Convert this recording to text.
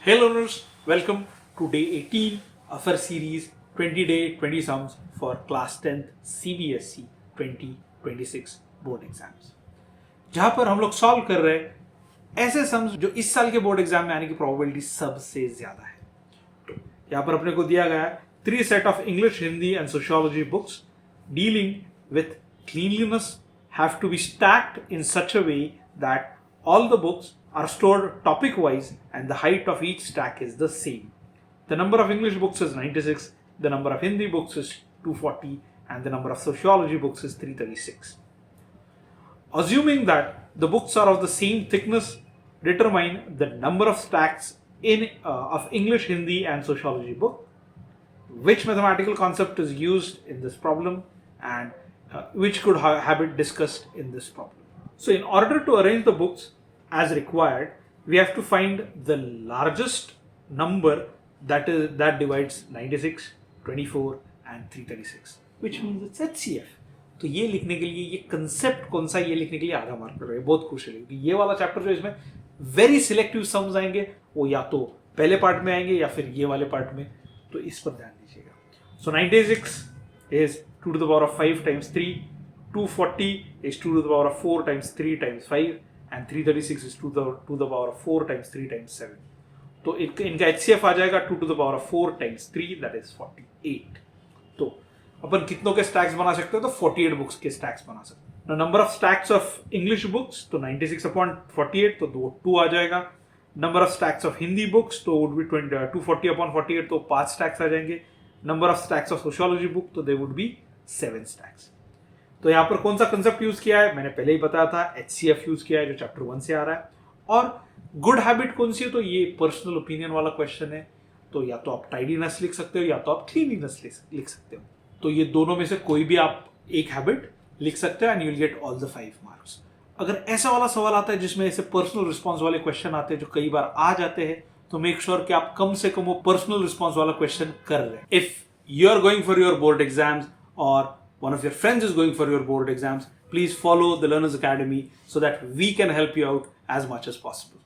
Hey learners, welcome to day 18 of our series 20 day 20 sums for class 10th CBSE 2026 board exams, जहां पर हम लोग solve कर रहे हैं ऐसे सम्स जो इस साल के बोर्ड एग्जाम में आने की प्रोबेबिलिटी सबसे ज्यादा है। तो यहां पर अपने को दिया गया है 3 set of English, Hindi and sociology books dealing with cleanliness have to be stacked in such a way that all the books are stored topic wise and the height of each stack is the same. The number of English books is 96, the number of Hindi books is 240 and the number of sociology books is 336. Assuming that the books are of the same thickness, determine the number of stacks of English, Hindi and sociology book, which mathematical concept is used in this problem, and which could have been discussed in this problem. So in order to arrange the books as required, we have to find the largest number that divides 96, 24 and 336, which means it's HCF. तो ये लिखने के लिए ये concept कौन सा, ये लिखने के लिए आधा मार्क कर रहे हैं, बहुत खुश है क्योंकि ये वाला चैप्टर जो इसमें वेरी सिलेक्टिव सम्स आएंगे वो या तो पहले पार्ट में आएंगे या फिर ये वाले पार्ट में, तो इस पर ध्यान दीजिएगा. सो 96 is 2 to the power of 5 times 3, 240 is 2 to the power of 4 times 3 times 5 and 336 is 2 to the power of 4 times 3 times 7. तो इनका HCF आ जाएगा 2 to the power of 4 times 3, that is 48. तो अपन कितनों के स्टैक्स बना सकते हैं, तो 48 बुक्स के स्टैक्स बना सकते हैं. Number of stacks of English books तो 96 अपॉन 48 तो 2 आ जाएगा. Number of stacks of Hindi books तो वुड बी 240 अपॉन 48 तो 5 स्टैक्स आ जाएंगे. Number of stacks of sociology book तो दे वुड बी 7 स्टैक्स. तो यहाँ पर कौन सा कंसेप्ट यूज किया है, मैंने पहले ही बताया था, HCF यूज किया है जो चैप्टर 1 से आ रहा है. और गुड हैबिट कौन सी है, तो ये पर्सनल ओपिनियन वाला क्वेश्चन है. तो या तो आप टाइडीनेस लिख सकते हो या तो आप क्लीनलीनेस लिख सकते हो. तो ये दोनों में से कोई भी आप एक हैबिट लिख सकते हो and you will get all the 5 marks. अगर ऐसा वाला सवाल आता है जिसमें ऐसे पर्सनल रिस्पॉन्स वाले क्वेश्चन आते हैं जो कई बार आ जाते हैं, तो मेक श्योर कि आप कम से कम वो पर्सनल रिस्पॉन्स वाला क्वेश्चन कर रहे हैं. If you are going for your board exams or one of your friends is going for your board exams, please follow the Learners Academy so that we can help you out as much as possible.